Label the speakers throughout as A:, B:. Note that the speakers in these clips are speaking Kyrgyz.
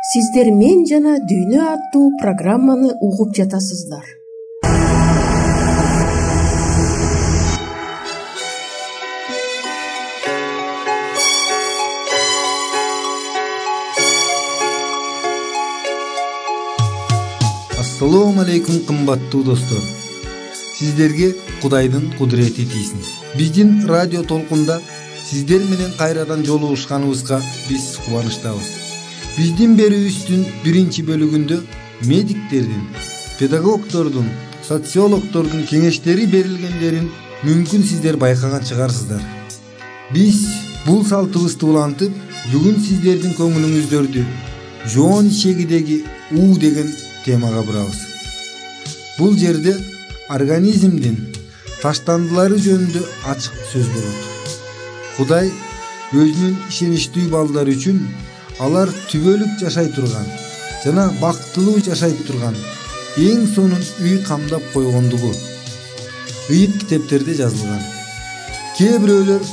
A: Сиздер мен жана дүйнө аттуу программаны угуп жатасыздар.
B: Ассалому алейкум кымбаттуу достор. Сиздерге Кудайдын кудурети тийсин. Биздин радио толкунда сиздер менен кайрадан жолугушканыбызга биз кубанычтабыз. Биздин берүүбүздүн биринчи бөлүгүндө медиктердин, педагогдордун, социологдордун кеңештери берилгендерин мүмкүн сиздер байкаган чыгарсыздар. Биз бул салтыбызды улантып, бүгүн сиздердин көңүлүңүздөрдү жоон ичегидеги уу деген темага бурабыз. Бул жерде организмдин таштандылары жөнүндө ачык сөз болот. Кудай өзүнүн ишеничтүү балдары үчүн алар түбөлүк жашай турган жана бактылуу жашай турган эң сонун үй камдап койгондугу ыйык китептерде жазылган. Кээ бирөөлөр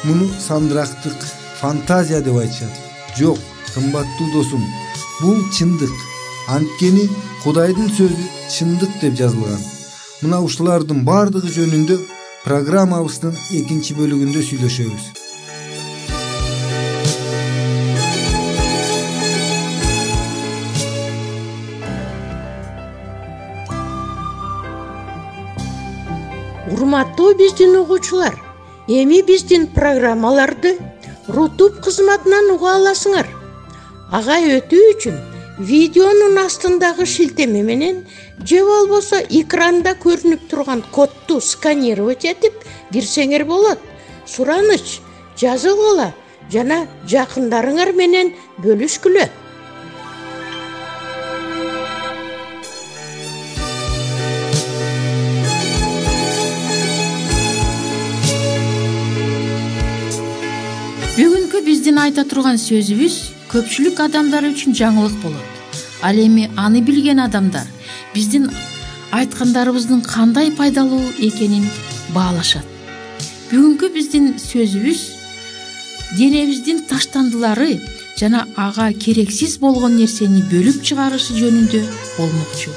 B: муну сандырактык, фантазия деп айтышат. Жок, кымбаттуу досум, бул чындык. Анткени Кудайдын сөзү чындык деп жазылган. Мына ушулардын бардыгы жөнүндө программабыздын экинчи бөлүгүндө сүйлөшөбүз.
C: Урматтуу биздин угуучулар, эми биздин программаларды Рутуб кызматынан уга аласыңар. Ага өтүү үчүн видеонун астындагы шилтеме менен же болбосо экранда көрүнүп турган кодду сканировать этип кирсеңер болот. Сураныч жазылгыла жана жакындарыңар менен бөлүшкүлө.
D: Бүгүнкү биздин айта турган сөзүбүз көпчүлүк адамдар үчүн жаңылык болот. Ал эми аны билген адамдар биздин айткандарыбыздын кандай пайдалуу экенин баалашат. Бүгүнкү биздин сөзүбүз денебиздин таштандылары жана ага керексиз болгон нерсени бөлүп чыгарышы жөнүндө болмокчу.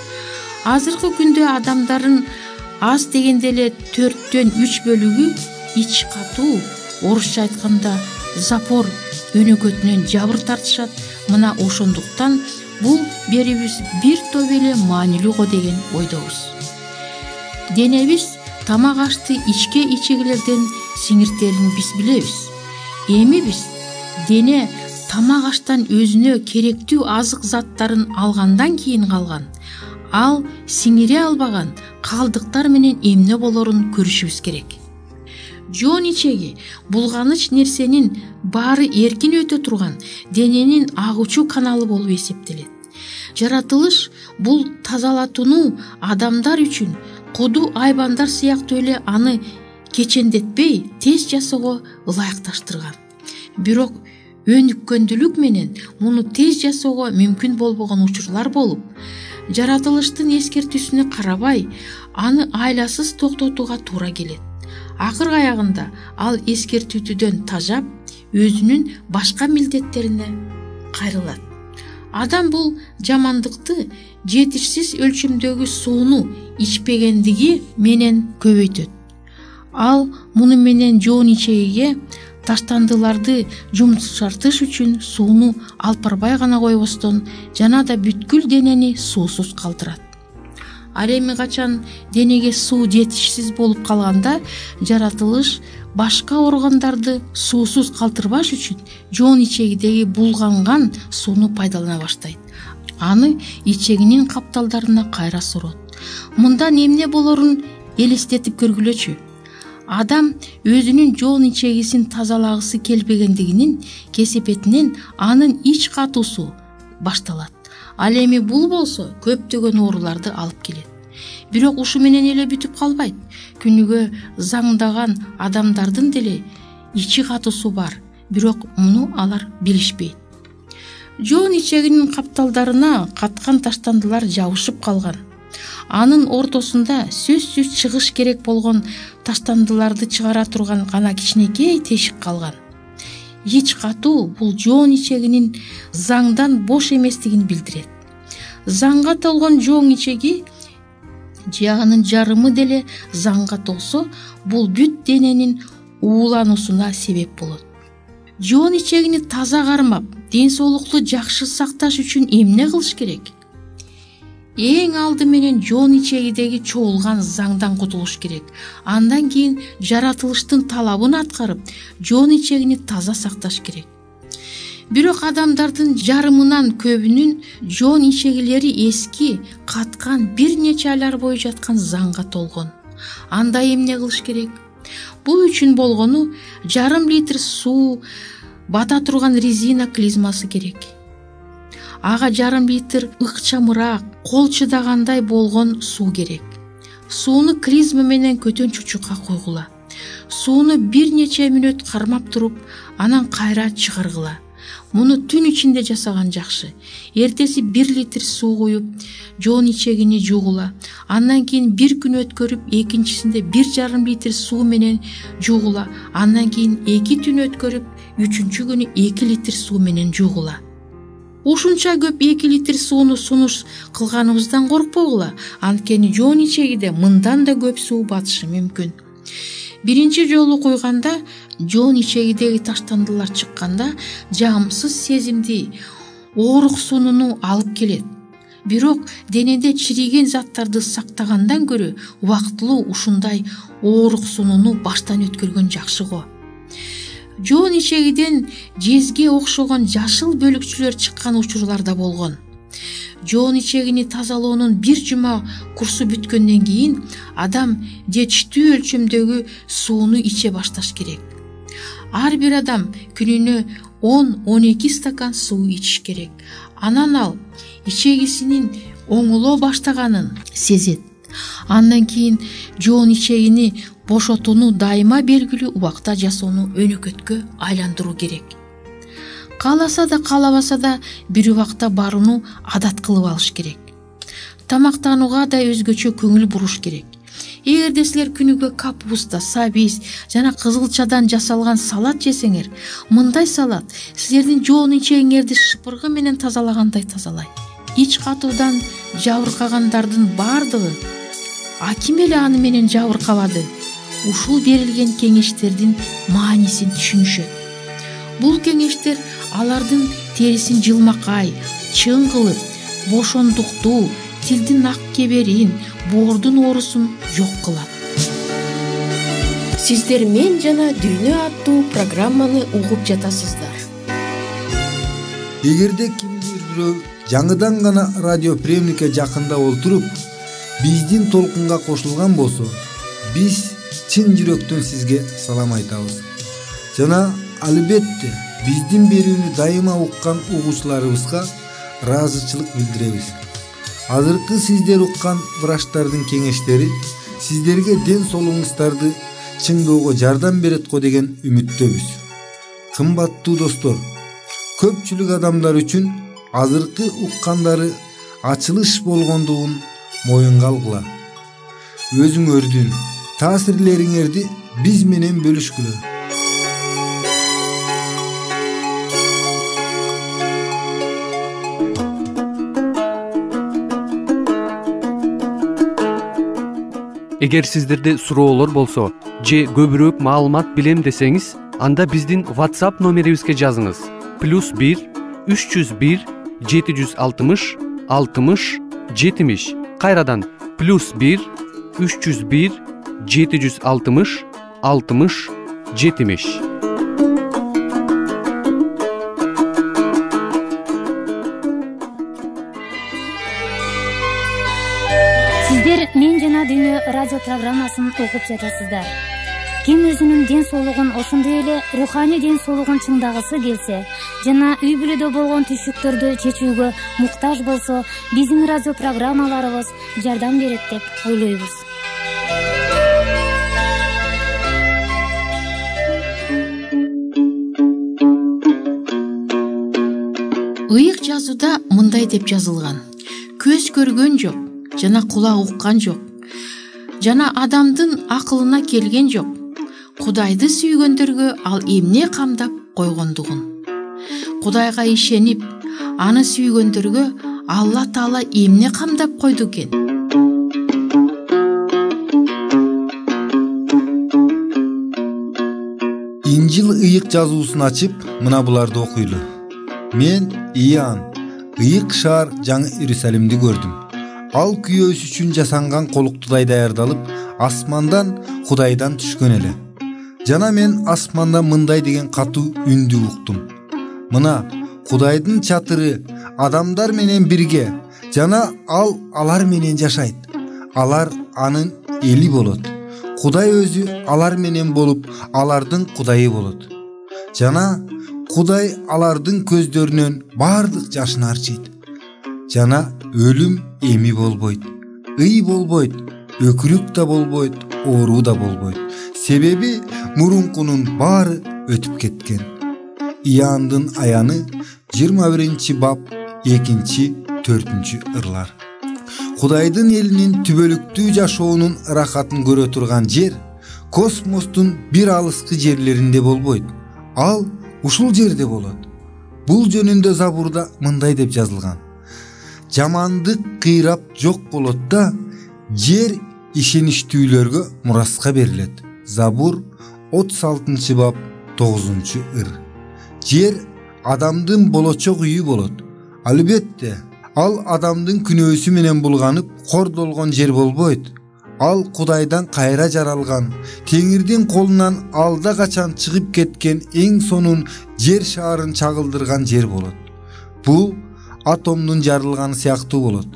D: Азыркы күндө адамдардын аз дегенде эле 4-төн 3 бөлүгү ич катуу, орусча айтканда запор өнөкөтүнөн жабыр тартышат. Мына ошондуктан бул берүүбүз бир топ эле маанилүү го деген ойдобуз. Денебиз тамак ашты ичке ичегилерден сиңиртерин биз билебиз. Эми биз дене тамак аштан өзүнө керектүү азык заттарын алгандан кийин калган, ал сиңире албаган калдыктар менен эмне болорун көрүшүбүз керек. Жоон ичеги булганыч нерсенин баары эркин өтө турган дененин агуучу каналы болуп эсептелет. Жаратылыш бул тазалатууну адамдар үчүн куду айбандар сыяктуу эле аны кечендетпей тез жасоого ылайыкташтырган. Бирок өнүккөндүлүк менен муну тез жасоого мүмкүн болбогон учурлар болуп, жаратылыштын эскертүүсүнө карабай аны айласыз токтотууга туура келет. Акыр аягында ал эскертүүдөн тажап, өзүнүн башка милдеттерине кайрылат. Адам бул жамандыкты жетишсиз өлчөмдөгү сууну ичпегендиги менен көбөйтөт. Ал муну менен жоон ичегиге таштандыларды жумшартыш үчүн сууну алпарбай гана койбостон жана да бүткүл денени суусуз калтырат. Ал эми качан денеге суу жетишсиз болуп калганда, жаратылыш башка органдарды суусуз калтырбаш үчүн жоон ичегидеги булганган сууну пайдалана баштайт. Аны ичегинин капталдарына кайра сурот. Мындан эмне болорун элестетип көргүлөчү. Адам өзүнүн жоон ичегисин тазалагысы келбегендигинин кесепетинен анын ич катуусу башталат. Ал эми бул болсо көптөгөн ооруларды алып келет. Бирок ушу менен эле бүтүп калбайт. Күнүгө заңдаган адамдардын деле ичи катуусу бар, бирок муну алар билишпейт. Жоон ичегинин капталдарына каткан таштандылар жабышып калган. Анын ортосунда сөзсүз чыгыш керек болгон таштандыларды чыгара турган гана кичинекей тешик калган. Ич катуу бул жоон ичегинин заңдан бош эместигин билдирет. Заңга толгон жоон ичеги же анын жарымы деле заңга толсо, бул бүт дененин уулануусуна себеп болот. Жоон ичегини таза кармап, ден соолукту жакшы сакташ үчүн эмне кылыш керек? Эң алды менен жоон ичегидеги чогулган заңдан кутулуш керек. Андан кийин жаратылыштын талабын аткарып, жоон ичегини таза сакташ керек. Бирок адамдардын жарымынан көбүнүн жоон ичегилери эски, каткан, бир нече айлар бою жаткан заңга толгон. Анда эмне кылыш керек? Бул үчүн болгону жарым литр суу, бата турган резина клизмасы керек. Ага жарым литр ыкчамыраак, кол чыдагандай болгон суу керек. Сууну клизма менен көтөн чучукка койгула. Сууну бир нече мүнөт кармап туруп, анан кайра чыгаргыла. Муну түн ичинде жасаган жакшы. Эртеси 1 литр суу куюп, жоон ичегини жуугула. Андан кийин 1 күн өткөрүп, экинчисинде 1,5 литр суу менен жуугула. Андан кийин 2 түн өткөрүп, үчүнчү күнү 2 литр суу менен жуугула. Ушунча көп 2 литр сууну сунуш кылганыбыздан коркпогула. Анткени жоон ичегиде мындан да көп суу батышы мүмкүн. Биринчи жолу куйганда, жоон ичегидеги таштандылар чыкканда жамсыз сезимди, оорук сунууну алып келет. Бирок денеде чириген заттарды сактагандан көрө убактылуу ушундай оорук сунууну баштан өткөргөн жакшы го. Жоон ичегиден жезге окшогон жашыл бөлүкчүлөр чыккан учурлар да болгон. Жоон ичегини тазалоонун 1 жума курсу бүткөндөн кийин адам жетиштүү өлчөмдөгү сууну иче башташ керек. Ар бир адам күнүнө 10-12 стакан суу ичиш керек. Анан ал ичегисинин оңоло баштаганын сезет. Андан кийин жоон ичегини бошотууну дайыма белгилүү убакта жасоону өнөкөткө айландыруу керек. Кааласа да каалабаса да бир убакта барууну адат кылып алыш керек. Тамактанууга да өзгөчө көңүл буруш керек. Эгерде силер күнүгө капуста, сабиз жана кызылчадан жасалган салат жесеңер, мындай салат силердин жоон ичегиңерди шыпыргы менен тазалагандай тазалайт. Ич катуудан жабыркагандардын бардыгы аким эле аны менен жабыркабады. Ушул берилген кеңештердин маанисин түшүнүшөт. Бул кеңештер алардын терисин жылмакай, чың кылып, бошондукту, тилдин ак кеберин, боордун оорусун жок кылат.
A: Сиздер Мен жана Дүйнө аттуу программаны угуп жатасыздар.
B: Эгерде кимдир бирөө жаңыдан гана радиоприемникке жакында олтуруп, биздин толкунга кошулган болсо, биз чын жүрөктөн сизге салам айтабыз. Жана албетте биздин берүүнү дайыма уккан угуучуларыбызга ыраазычылык билдиребиз. Азыркы сиздер уккан врачтардын кеңештери сиздерге ден соолугуңуздарды чыңдоого жардам берет го деген үмүттөбүз. Кымбаттуу достор, көпчүлүк адамдар үчүн азыркы уккандары ачылыш болгондугун моюнга алгыла. Өзүңөрдүн таасирлериңерди биз менен бөлүшкүлө.
E: Эгер сиздерде суроолор болсо же көбүрөөк маалымат билем десеңиз, анда биздин WhatsApp номерибизге жазыңыз. +1 301 760 60 70. Кайрадан +1 301 760 60 70.
F: Сиздер Мен жана Дүйнө радио программасын угуп жатасыздар. Ким өзүнүн ден соолугун, ошондой эле руханий ден соолугун чыңдагысы келсе жана үй бүлөдө болгон түйшүктөрдү чечүүгө муктаж болсо, биздин радио программаларыбыз жардам берет деп ойлойбуз.
D: Ыйык жазууда мындай деп жазылган: көз көргөн жок жана кулак уккан жок жана адамдын акылына келген жок. Кудайды сүйгөндөргө ал эмне камдап койгондугун. Кудайга ишенип, аны сүйгөндөргө Алла Таала эмне камдап койду экен?
B: Инжил ыйык жазуусун ачып, мына буларды окуйлу. Мен Иоанн ыйык шаар жаңы Иерусалимди көрдүм. Ал күйөөсү үчүн жасанган колуктудай даярдалып, асмандан Кудайдан түшкөн эле. Жана мен асмандан мындай деген катуу үндү уктум. Мына Кудайдын чатыры адамдар менен бирге, жана ал алар менен жашайт. Алар анын эли болот. Кудай өзү алар менен болуп, алардын Кудайы болот. Жана Кудай алардын көздөрүнөн бардык жашын арчыйт. Жана өлүм эми болбойт, ый болбойт, өкүрүк да болбойт, оору да болбойт. Себеби мурункунун баары өтүп кеткен. Иоанндын аяны 21-бап 2-4 ырлар. Кудайдын элинин түбөлүктүү жашоонун ырахатын көрө турган жер космостун бир алыскы жерлеринде болбойт. Ал ушул жерде болот. Бул жөнүндө Забурда мындай деп жазылган: жамандык кыйрап жок болот да, жер ишеништүүлөргө мураска берилет. Забур 36-бап 9 ыр. Жер адамдын болочок үйү болот. Албетте, ал адамдын күнөөсү менен булганып, кордолгон жер болбойт. Ал Кудайдан кайра жаралган, Теңирдин колунан алда качан чыгып кеткен эң сонун жер шаарын чагылдырган жер болот. Бул атомдун жарылганы сыяктуу болот.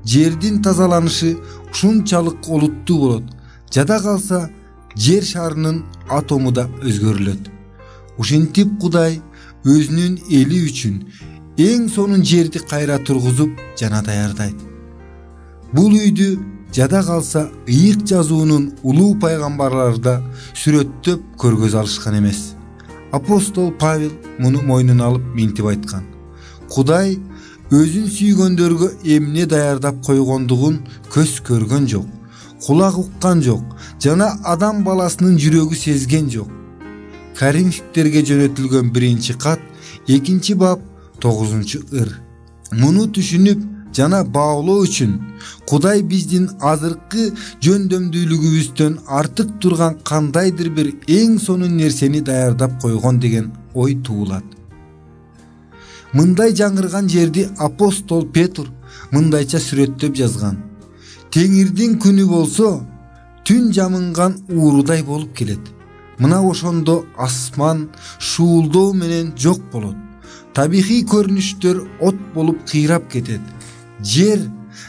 B: Жердин тазаланышы ушунчалык олуттуу болот. Жада калса, жер шарынын атому да өзгөрүлөт. Ушинтип Кудай өзүнүн эли үчүн эң сонун жерди кайра тургузуп жана даярдайт. Бул үйдү жада калса ыйык жазуунун улуу пайгамбарларда сүрөттөп көргөз алышкан эмес. Апостол Павел муну мойнуна алып минтип айткан: Кудай өзүн сүйгөндөргө эмне даярдап койгондугун көз көргөн жок, кулак уккан жок, жана адам баласынын жүрөгү сезген жок. Каримсктерге жөнөтүлгөн 1-кат 2-бап 9 ыр. Муну түшүнүп жана баалоо үчүн Кудай биздин азыркы жөндөмдүүлүгүбүздөн артык турган кандайдыр бир эң сонун нерсени даярдап койгон деген ой туулат. Мындай жаңырган жерди апостол Петр мындайча сүрөттөп жазган: Теңирдин күнү болсо, түн жамынган уурудай болуп келет. Мына ошондо асман шуулдоо менен жок болот. Табигый көрүнүштөр от болуп кыйрап кетет. Жер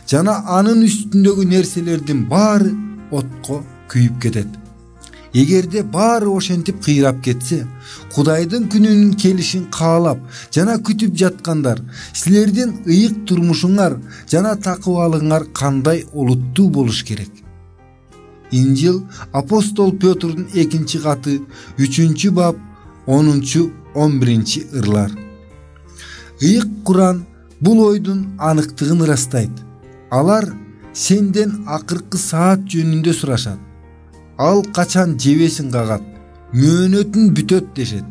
B: жана анын үстүндөгү нерселердин баары отко күйүп кетет. Эгерде баары ошентип кыйрап кетсе, Кудайдын күнүнүн келишин каалап жана күтүп жаткандар, силердин ыйык турмушуңар жана такыбалыгыңар кандай олуттуу болуш керек. Инжил апостол Петрдун 2-каты 3-бап 10-11 ырлар. Ыйык Куран бул ойдун аныктыгын ырастайт. Алар сенден акыркы саат жөнүндө сурашат. Ал качан жебесин кагат, мөөнөтүн бүтөт дешет.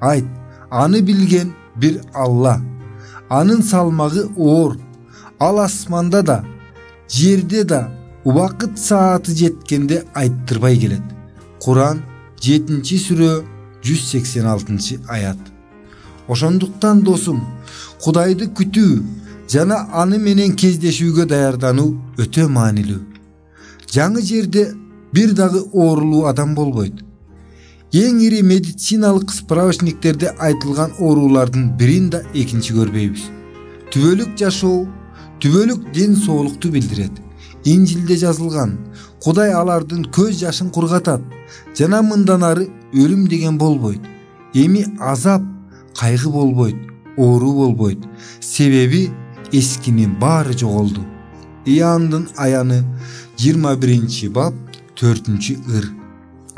B: Айт, аны билген бир Алла. Анын салмагы оор. Ал асманда да, жерде да убакыт сааты жеткенде айттырбай келет. Куран 7-сүрө 186 аят. Ошондуктан досум, Кудайды күтүү жана аны менен кездешүүгө даярдануу өтө маанилүү. Жаңы жерде бир дагы оорулуу адам болбойт. Эң ири медициналык справочниктерде айтылган оорулардын бирин да экинчи көрбөйбүз. Түбөлүк жашоо, түбөлүк ден соолукту билдирет. Инжилде жазылган: Кудай алардын көз жашын кургатат, жана мындан ары өлүм деген болбойт. Эми азап, кайгы болбойт, оору болбойт. Себеби эскинин баары жоголду. Иоанндын аяны 21-бап 4 ыр.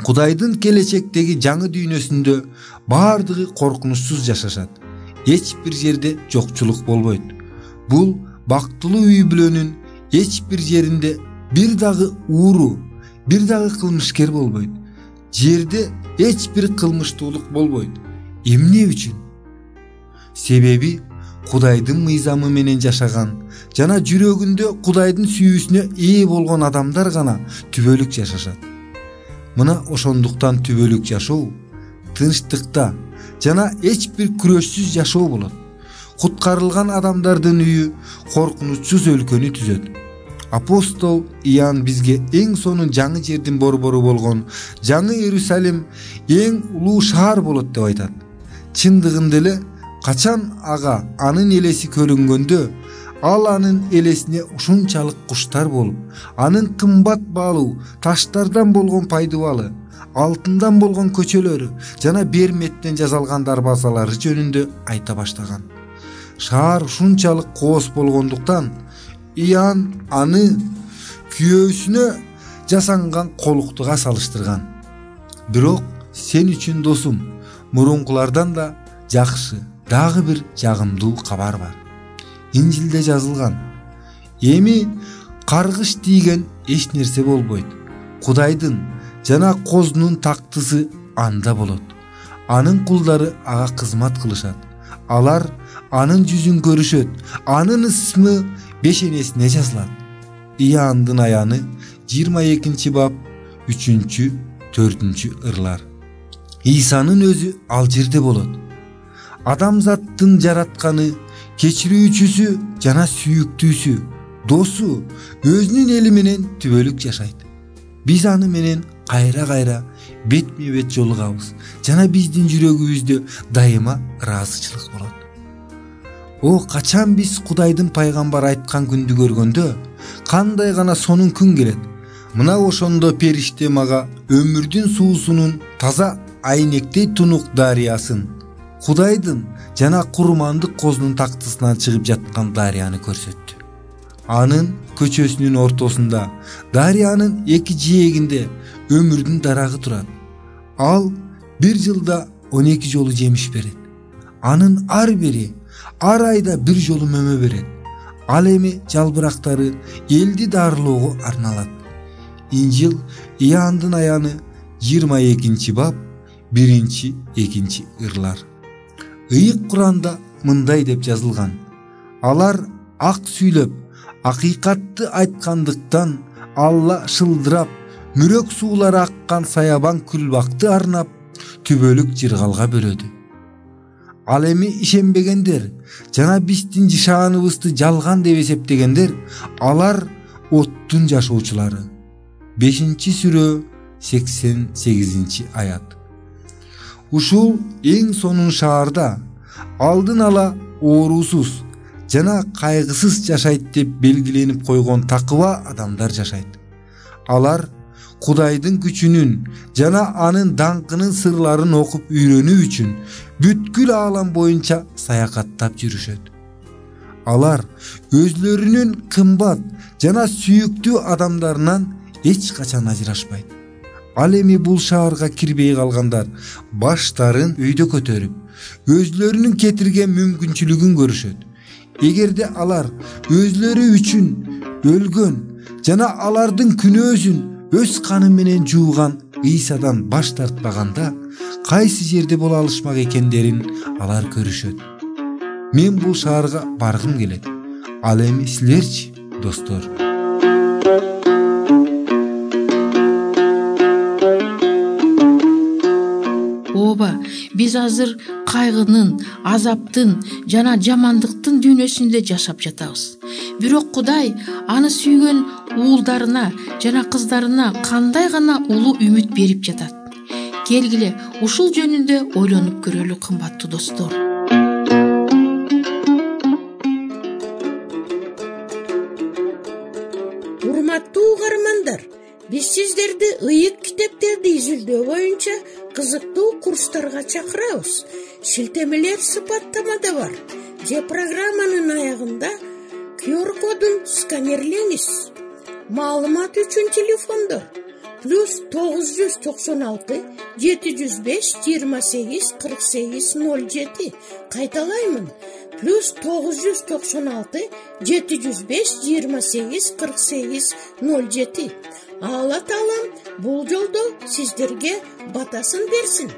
B: Кудайдын келечектеги жаңы дүйнөсүндө баардыгы коркунучсуз жашашат. Эч бир жерде жокчулук болбойт. Бул бактылуу үй бүлөнүн эч бир жеринде бир дагы ууру, бир дагы кылмышкер болбойт. Жерде эч бир кылмыштуулук болбойт. эмне үчүн? Себеби Кудайдын мыйзамы менен жашаган жана жүрөгүндө Кудайдын сүйүүсүнө ээ болгон адамдар гана түбөлүк жашашат. Мына ошондуктан түбөлүк жашоо тынчтыкта жана эч бир күрөшсүз жашоо болот. Куткарылган адамдардын үйү коркунучсуз өлкөнү түзөт. Апостол Иоанн бизге эң сонун жаңы жердин борбору болгон Жаңы Иерусалим эң улуу шаар болот деп айтат. Чындыгында эле качан ага анын элеси көрүнгөндө, ал анын элесине ушунчалык куштар болуп, анын кымбат баалуу таштардан болгон пайдубалы, алтындан болгон көчөлөрү жана берметтен жасалган дарбазалары жөнүндө айта баштаган. Шаар ушунчалык кооз болгондуктан Иоанн аны күйөөсүнө жасанган колуктуга салыштырган. Бирок сен үчүн досум, мурункулардан да жакшы дагы бир жагымдуу кабар бар. Инжилде жазылган: эми каргыш тийген эч нерсе болбойт. Кудайдын жана коздунун тактысы анда болот. Анын кулдары ага кызмат кылышат. Алар анын жүзүн көрүшөт. Анын ысмы бешенесине жазылат. Иоанндын аяны 22 бап 3-4 ырлар. Исанын өзү ал жерде болот. Адамзаттын жаратканы, кечирүүчүсү жана сүйүктүүсү, досу өзүнүн эли менен түбөлүк жашайт. Биз аны менен кайра бетме бет жолугабыз жана биздин жүрөгүбүздө дайыма ыраазычылык болот. О, качан биз Кудайдын пайгамбар айткан күндү көргөндө кандай гана сонун күн келет. Мына ошондо периште мага өмүрдүн суусунун таза айнектей тунук дарыясын, Кудайдын жана курмандык кознун тактысынан чыгып жаткан дарыяны көрсөттү. Анын көчөсүнүн ортосунда дарыянын эки жээгинде өмүрдүн дарагы турат. Ал бир жылда 12 жолу жемиш берет. Анын ар бири ар айда бир жолу мөмө берет. Ал эми жалбырактары элди дарылоого арналат. Инжил Иоанндын аяны 22 бап 1-2 ырлар. Ыйык Куранда мындай деп жазылган: алар ак сүйлөп, акыйкатты айткандыктан Алла шылдырап, мүрөк суулар аккан саябан күлбакты арнап, түбөлүк жыргалга бөлөдү. Ал эми ишенбегендер жана биздин жашааныбызды жалган деп эсептегендер, алар оттун жашоочулары. 5-сүрө 88 аят. Ушул эң сонун шаарда алдын ала оорусуз жана кайгысыз жашайт деп белгиленип койгон такыба адамдар жашайт. Алар Кудайдын күчүнүн жана анын даңкынын сырларын окуп үйрөнүү үчүн бүткүл аалам боюнча саякаттап жүрүшөт. Алар өзлөрүнүн кымбат жана сүйүктүү адамдарынан эч качан ажырашпайт. Ал эми бул шаарга кирбей калгандар баштарын өйдө көтөрүп, өзлөрүнүн кетирген мүмкүнчүлүгүн көрүшөт. Эгерде алар өзлөрү үчүн өлгөн жана алардын күнөөсүн өз каны менен жууган Исадан баш тартпаганда, кайсы жерде боло алышмак экендерин алар көрүшөт. Мен бул шаарга баргым келет. Ал эми силерчи, достор?
D: Ооба, биз азыр кайгынын, азаптын жана жамандыктын дүйнөсүндө жашап жатабыз. Бирок Кудай аны сүйгөн уулдарына жана кыздарына кандай гана улуу үмүт берип жатат. Келгиле, ушул жөнүндө ойлонуп көрөлү, кымбаттуу достор.
C: Урматтуу угармандар, биз сиздерди ыйык китептерди изилдөө боюнча кызыктуу курстарга чакырабыз. Шилтемелер сыпаттамада бар. Же программанын аягында QR-кодун сканерлеңиз. Маалымат үчүн телефондор +996 705 28 48 07. Кайталаймын. +996 705 28 48 07. Алла Таалам бул жолдо сиздерге батасын берсин.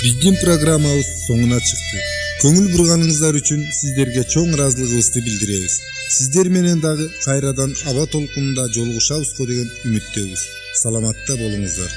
B: Биздин программабыз соңуна чыкты. Көңүл бурганыңыздар үчүн сиздерге чоң ыраазылыгыбызды билдиребиз. Сиздер менен дагы кайрадан аба толкунунда жолугушабызго деген үмүттөбүз. Саламатта болуңуздар.